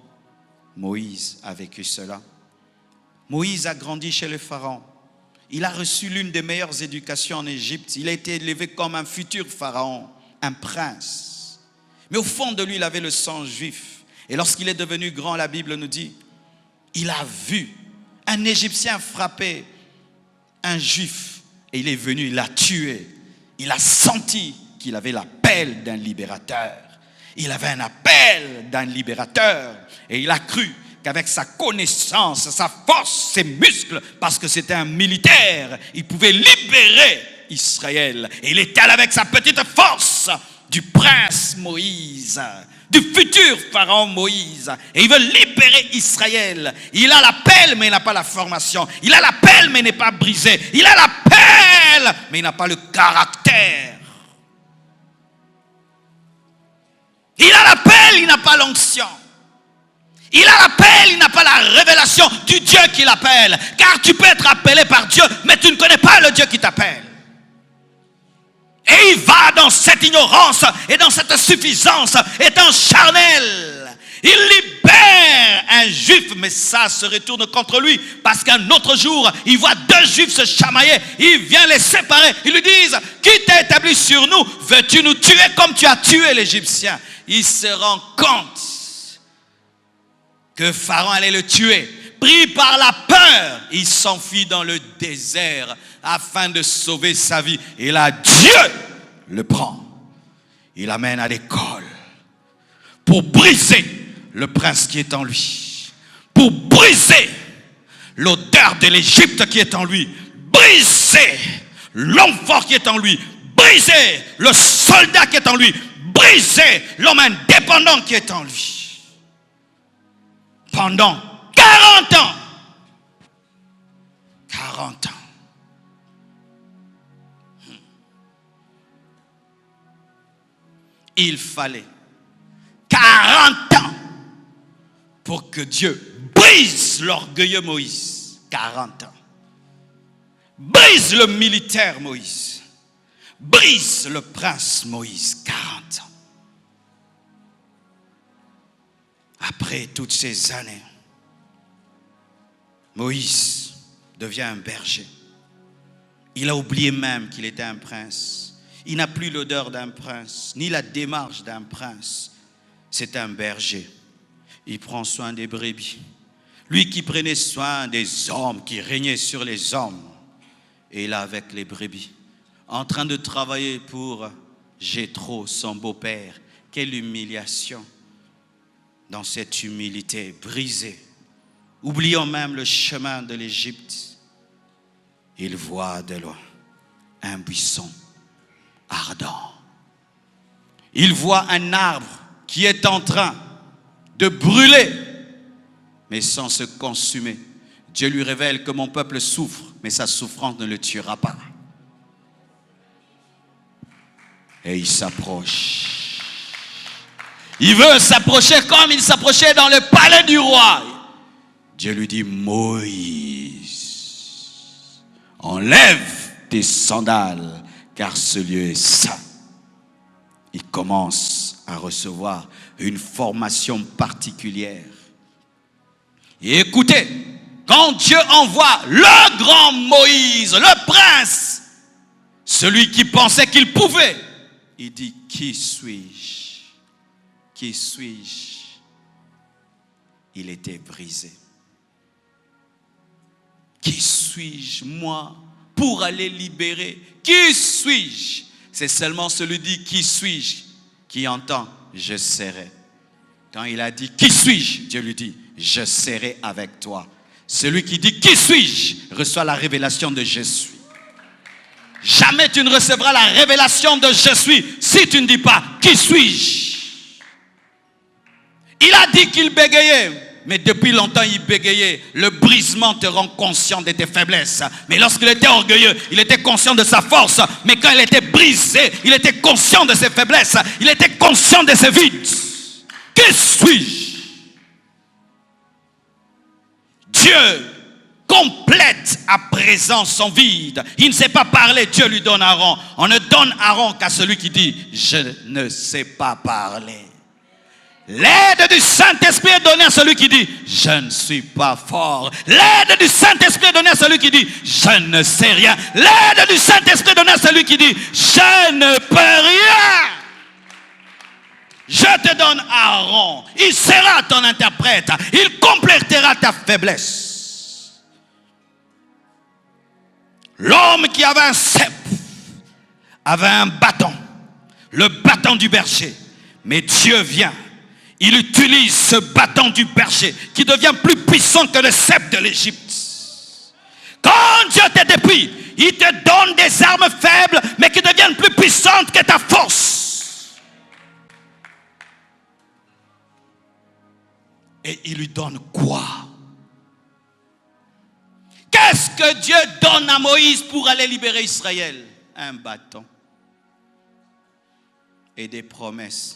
Moïse, a vécu cela. Moïse a grandi chez le Pharaon. Il a reçu l'une des meilleures éducations en Égypte. Il a été élevé comme un futur pharaon, un prince. Mais au fond de lui, il avait le sang juif. Et lorsqu'il est devenu grand, la Bible nous dit, il a vu un Égyptien frapper un juif. Et il est venu, il l'a tué. Il a senti qu'il avait l'appel d'un libérateur. Il avait un appel d'un libérateur. Et il a cru qu'avec sa connaissance, sa force, ses muscles, parce que c'était un militaire, il pouvait libérer Israël. Et il était allé avec sa petite force du prince Moïse, du futur pharaon Moïse. Et il veut libérer Israël. Il a l'appel, mais il n'a pas la formation. Il a l'appel, mais il n'est pas brisé. Il a l'appel, mais il n'a pas le caractère. Il a l'appel, il n'a pas l'onction. Il a l'appel, il n'a pas la révélation du Dieu qui l'appelle. Car tu peux être appelé par Dieu, mais tu ne connais pas le Dieu qui t'appelle. Et il va dans cette ignorance et dans cette suffisance, étant charnel. Il libère un juif, mais ça se retourne contre lui. Parce qu'un autre jour, il voit deux juifs se chamailler. Il vient les séparer. Ils lui disent, qui t'a établi sur nous? Veux-tu nous tuer comme tu as tué l'Égyptien? Il se rend compte que Pharaon allait le tuer. Pris par la peur, il s'enfuit dans le désert afin de sauver sa vie. Et là, Dieu le prend. Il l'amène à l'école pour briser le prince qui est en lui. Pour briser l'odeur de l'Égypte qui est en lui. Briser l'homme fort qui est en lui. Briser le soldat qui est en lui. Briser l'homme indépendant qui est en lui. Pendant 40 ans. 40 ans. Il fallait 40 ans pour que Dieu brise l'orgueilleux Moïse. 40 ans. Brise le militaire Moïse. Brise le prince Moïse. 40 ans. Après toutes ces années, Moïse devient un berger. Il a oublié même qu'il était un prince. Il n'a plus l'odeur d'un prince, ni la démarche d'un prince. C'est un berger. Il prend soin des brebis. Lui qui prenait soin des hommes, qui régnait sur les hommes. Et là, avec les brebis, en train de travailler pour Jéthro, son beau-père. Quelle humiliation! Dans cette humilité brisée, oubliant même le chemin de l'Égypte, il voit de loin un buisson ardent. Il voit un arbre qui est en train de brûler, mais sans se consumer. Dieu lui révèle que mon peuple souffre, mais sa souffrance ne le tuera pas. Et il s'approche. Il veut s'approcher comme il s'approchait dans le palais du roi. Dieu lui dit, Moïse, enlève tes sandales, car ce lieu est saint. Il commence à recevoir une formation particulière. Et écoutez, quand Dieu envoie le grand Moïse, le prince, celui qui pensait qu'il pouvait, il dit, qui suis-je? Qui suis-je? Il était brisé. Qui suis-je, moi, pour aller libérer? Qui suis-je? C'est seulement celui qui dit, qui suis-je, qui entend, je serai. Quand il a dit, qui suis-je? Dieu lui dit, je serai avec toi. Celui qui dit, qui suis-je, reçoit la révélation de je suis. Jamais tu ne recevras la révélation de je suis si tu ne dis pas, qui suis-je? Il a dit qu'il bégayait, mais depuis longtemps il bégayait. Le brisement te rend conscient de tes faiblesses. Mais lorsqu'il était orgueilleux, il était conscient de sa force. Mais quand il était brisé, il était conscient de ses faiblesses. Il était conscient de ses vides. Qui suis-je? Dieu complète à présent son vide. Il ne sait pas parler, Dieu lui donne Aaron. On ne donne Aaron qu'à celui qui dit, je ne sais pas parler. L'aide du Saint-Esprit est donnée à celui qui dit, je ne suis pas fort. L'aide du Saint-Esprit est donnée à celui qui dit, je ne sais rien. L'aide du Saint-Esprit est donnée à celui qui dit, je ne peux rien. Je te donne Aaron. Il sera ton interprète. Il complétera ta faiblesse. L'homme qui avait un cep avait un bâton. Le bâton du berger. Mais Dieu vient. Il utilise ce bâton du berger qui devient plus puissant que le cep de l'Égypte. Quand Dieu te dépouille, il te donne des armes faibles, mais qui deviennent plus puissantes que ta force. Et il lui donne quoi? Qu'est-ce que Dieu donne à Moïse pour aller libérer Israël? Un bâton et des promesses.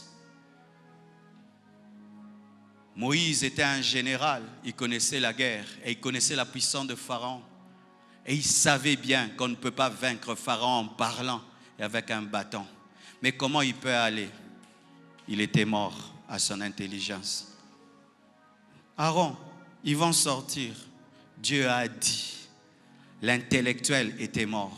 Moïse était un général, il connaissait la guerre et il connaissait la puissance de Pharaon. Et il savait bien qu'on ne peut pas vaincre Pharaon en parlant, et avec un bâton. Mais comment il peut aller? Il était mort à son intelligence. Aaron, ils vont sortir. Dieu a dit. L'intellectuel était mort.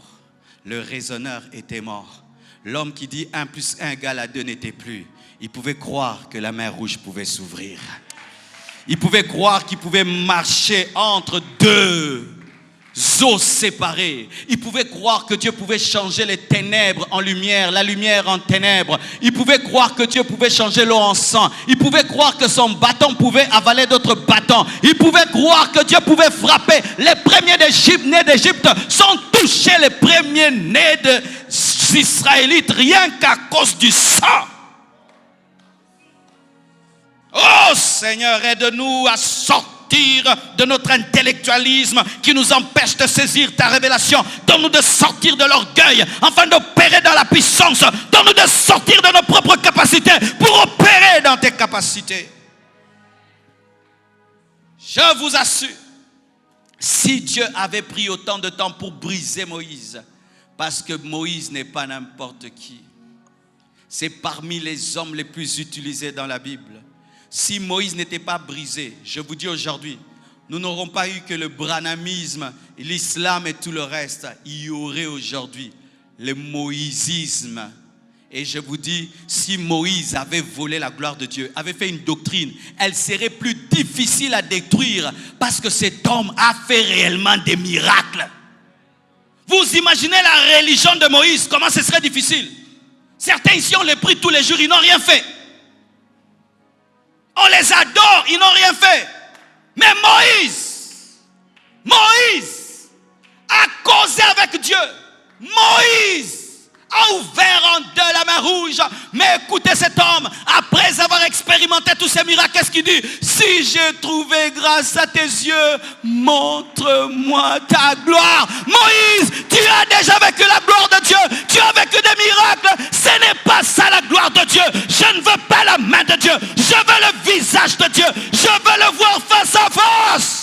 Le raisonneur était mort. L'homme qui dit 1 + 1 = 2 n'était plus. Il pouvait croire que la mer Rouge pouvait s'ouvrir. Il pouvait croire qu'il pouvait marcher entre deux eaux séparées. Il pouvait croire que Dieu pouvait changer les ténèbres en lumière, la lumière en ténèbres. Il pouvait croire que Dieu pouvait changer l'eau en sang. Il pouvait croire que son bâton pouvait avaler d'autres bâtons. Il pouvait croire que Dieu pouvait frapper. Les premiers nés d'Égypte sont touchés, les premiers nés des Israélites, rien qu'à cause du sang. Oh Seigneur, aide-nous à sortir de notre intellectualisme qui nous empêche de saisir ta révélation. Donne-nous de sortir de l'orgueil afin d'opérer dans la puissance. Donne-nous de sortir de nos propres capacités pour opérer dans tes capacités. Je vous assure, si Dieu avait pris autant de temps pour briser Moïse, parce que Moïse n'est pas n'importe qui, c'est parmi les hommes les plus utilisés dans la Bible. Si Moïse n'était pas brisé, je vous dis aujourd'hui, nous n'aurons pas eu que le branhamisme, l'islam et tout le reste. Il y aurait aujourd'hui le moïsisme. Et je vous dis, si Moïse avait volé la gloire de Dieu, avait fait une doctrine, elle serait plus difficile à détruire parce que cet homme a fait réellement des miracles. Vous imaginez la religion de Moïse, comment ce serait difficile? Certains ici, on les prie tous les jours, ils n'ont rien fait. On les adore, ils n'ont rien fait. Mais Moïse a causé avec Dieu. Moïse a ouvert en deux la mer Rouge. Mais écoutez cet homme, après avoir expérimenté tous ces miracles, qu'est-ce qu'il dit? Si j'ai trouvé grâce à tes yeux, montre-moi ta gloire. Moïse, tu as déjà vécu la gloire de Dieu. Tu as vécu des miracles. Ce n'est pas ça la gloire de Dieu. Je ne veux pas la main de Dieu. Je veux le visage de Dieu. Je veux le voir face à face.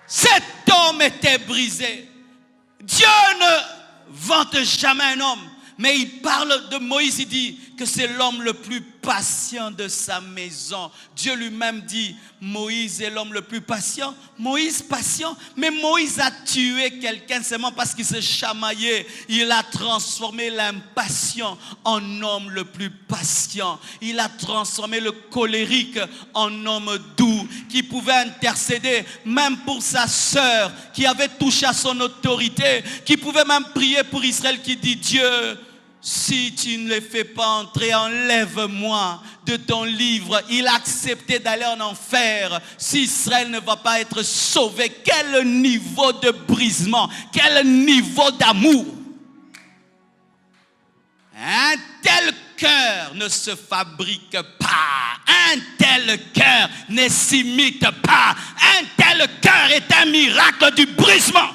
Cet homme était brisé. Dieu ne vante jamais un homme, mais il parle de Moïse, il dit que c'est l'homme le plus patient de sa maison. Dieu lui-même dit, Moïse est l'homme le plus patient. Moïse patient, mais Moïse a tué quelqu'un seulement parce qu'il se chamaillait. Il a transformé l'impatient en homme le plus patient. Il a transformé le colérique en homme doux, qui pouvait intercéder même pour sa sœur, qui avait touché à son autorité, qui pouvait même prier pour Israël, qui dit, Dieu, si tu ne les fais pas entrer, enlève-moi de ton livre. Il a accepté d'aller en enfer si Israël ne va pas être sauvé. Quel niveau de brisement, quel niveau d'amour. Un tel cœur ne se fabrique pas. Un tel cœur ne s'imite pas. Un tel cœur est un miracle du brisement.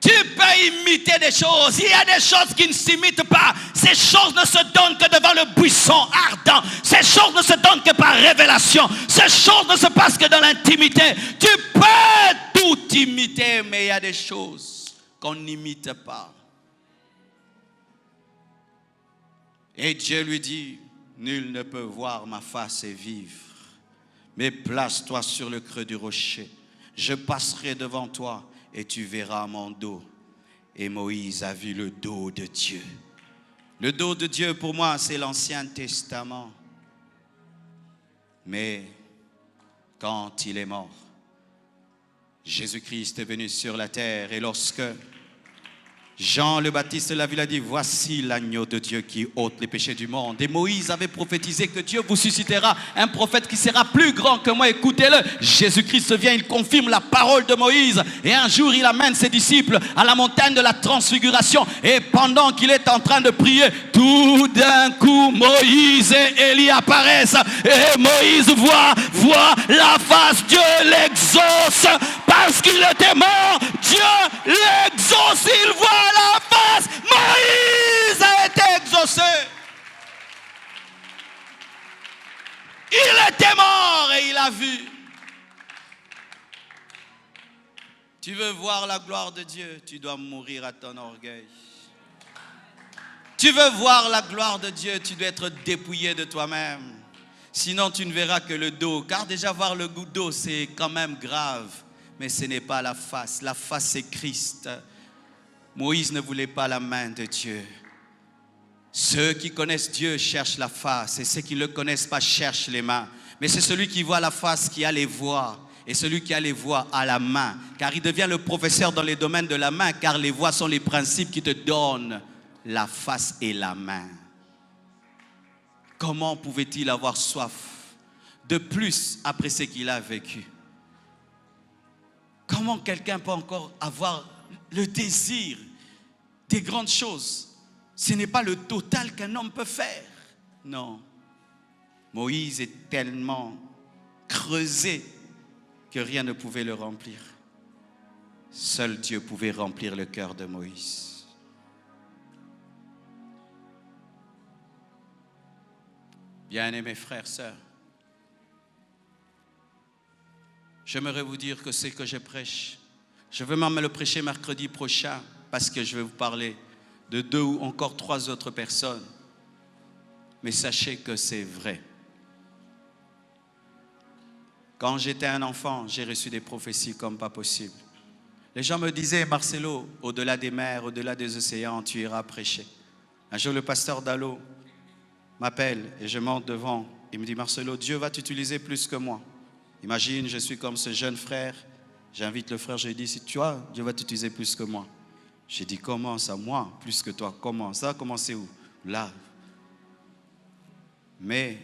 Tu peux imiter des choses. Il y a des choses qui ne s'imitent pas. Ces choses ne se donnent que devant le buisson ardent. Ces choses ne se donnent que par révélation. Ces choses ne se passent que dans l'intimité. Tu peux tout imiter, mais il y a des choses qu'on n'imite pas. Et Dieu lui dit, nul ne peut voir ma face et vivre. Mais place-toi sur le creux du rocher. Je passerai devant toi et tu verras mon dos. Et Moïse a vu le dos de Dieu. Le dos de Dieu, pour moi, c'est l'Ancien Testament. Mais quand il est mort, Jésus-Christ est venu sur la terre. Et lorsque Jean le Baptiste l'a vu, il a dit, voici l'agneau de Dieu qui ôte les péchés du monde. Et Moïse avait prophétisé que Dieu vous suscitera un prophète qui sera plus grand que moi. Écoutez-le, Jésus-Christ vient, il confirme la parole de Moïse. Et un jour, il amène ses disciples à la montagne de la transfiguration. Et pendant qu'il est en train de prier, tout d'un coup, Moïse et Élie apparaissent. Et Moïse voit la face, Dieu l'exauce. Parce qu'il était mort, Dieu l'exauce, il voit la face. Moïse a été exaucé. Il était mort et il a vu. Tu veux voir la gloire de Dieu, tu dois mourir à ton orgueil. Tu veux voir la gloire de Dieu, tu dois être dépouillé de toi-même. Sinon, tu ne verras que le dos. Car déjà voir le dos, c'est quand même grave. Mais ce n'est pas la face. La face, c'est Christ. Moïse ne voulait pas la main de Dieu. Ceux qui connaissent Dieu cherchent la face. Et ceux qui ne le connaissent pas cherchent les mains. Mais c'est celui qui voit la face qui a les voix. Et celui qui a les voix a la main. Car il devient le professeur dans les domaines de la main. Car les voix sont les principes qui te donnent la face et la main. Comment pouvait-il avoir soif de plus après ce qu'il a vécu? Comment quelqu'un peut encore avoir le désir des grandes choses? Ce n'est pas le total qu'un homme peut faire. Non. Moïse est tellement creusé que rien ne pouvait le remplir. Seul Dieu pouvait remplir le cœur de Moïse. Bien-aimés frères, sœurs, j'aimerais vous dire que ce que je prêche, je vais même le prêcher mercredi prochain parce que je vais vous parler de 2 ou encore 3 autres personnes. Mais sachez que c'est vrai. Quand j'étais un enfant, j'ai reçu des prophéties comme pas possible. Les gens me disaient, Marcelo, au-delà des mers, au-delà des océans, tu iras prêcher. Un jour, le pasteur Dallot m'appelle et je monte devant. Il me dit, Marcelo, Dieu va t'utiliser plus que moi. Imagine, je suis comme ce jeune frère. J'invite le frère, je lui dis, si tu vois, Dieu va t'utiliser plus que moi. J'ai dit, comment ça, moi, plus que toi? Comment? Ça a commencé où? Là. Mais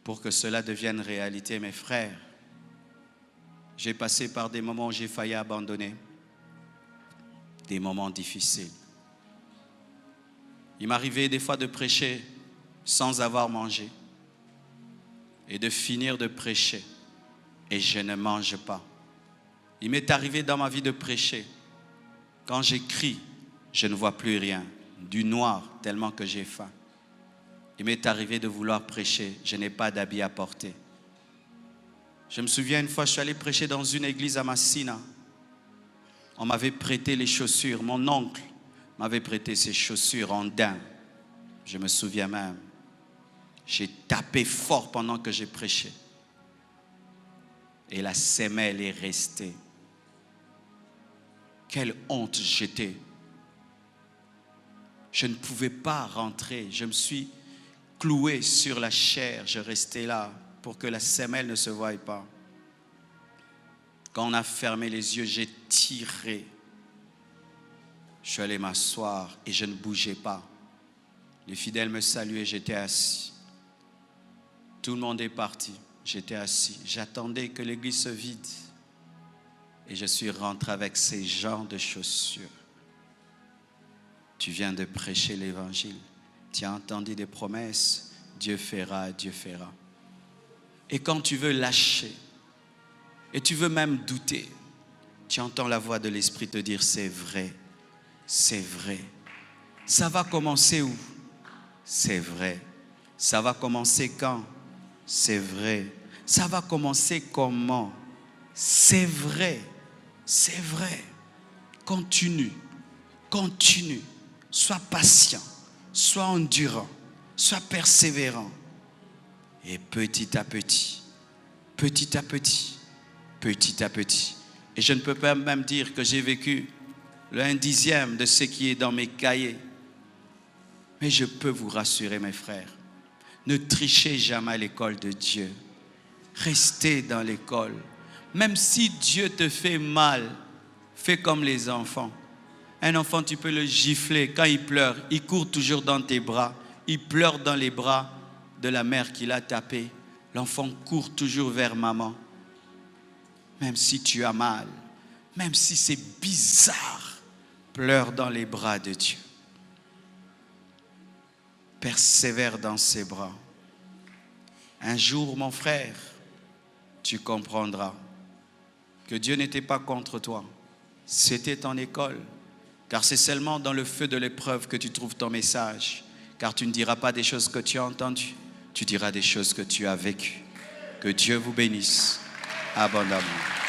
pour que cela devienne réalité, mes frères, j'ai passé par des moments où j'ai failli abandonner. Des moments difficiles. Il m'arrivait des fois de prêcher sans avoir mangé et de finir de prêcher et je ne mange pas. Il m'est arrivé dans ma vie de prêcher. Quand j'écris, je ne vois plus rien, du noir tellement que j'ai faim. Il m'est arrivé de vouloir prêcher, je n'ai pas d'habit à porter. Je me souviens une fois, je suis allé prêcher dans une église à Massina. On m'avait prêté les chaussures, mon oncle m'avait prêté ses chaussures en daim. Je me souviens même. J'ai tapé fort pendant que j'ai prêché. Et la semelle est restée. Quelle honte j'étais. Je ne pouvais pas rentrer. Je me suis cloué sur la chair. Je restais là pour que la semelle ne se voie pas. Quand on a fermé les yeux, j'ai tiré. Je suis allé m'asseoir et je ne bougeais pas. Les fidèles me saluaient, j'étais assis. Tout le monde est parti, j'étais assis. J'attendais que l'église se vide. Et je suis rentré avec ces genres de chaussures. Tu viens de prêcher l'évangile. Tu as entendu des promesses. Dieu fera, Dieu fera. Et quand tu veux lâcher, et tu veux même douter, tu entends la voix de l'Esprit te dire, c'est vrai, c'est vrai. Ça va commencer où? C'est vrai. Ça va commencer quand? C'est vrai. Ça va commencer comment? C'est vrai. C'est vrai. Continue. Continue. Sois patient. Sois endurant. Sois persévérant. Et petit à petit, petit à petit, petit à petit. Et je ne peux pas même dire que j'ai vécu le 1/10 de ce qui est dans mes cahiers. Mais je peux vous rassurer, mes frères. Ne trichez jamais à l'école de Dieu. Restez dans l'école. Même si Dieu te fait mal, fais comme les enfants. Un enfant, tu peux le gifler. Quand il pleure, il court toujours dans tes bras. Il pleure dans les bras de la mère qui l'a tapé. L'enfant court toujours vers maman. Même si tu as mal, même si c'est bizarre, pleure dans les bras de Dieu. Persévère dans ses bras. Un jour, mon frère, tu comprendras que Dieu n'était pas contre toi. C'était ton école. Car c'est seulement dans le feu de l'épreuve que tu trouves ton message. Car tu ne diras pas des choses que tu as entendues. Tu diras des choses que tu as vécues. Que Dieu vous bénisse abondamment.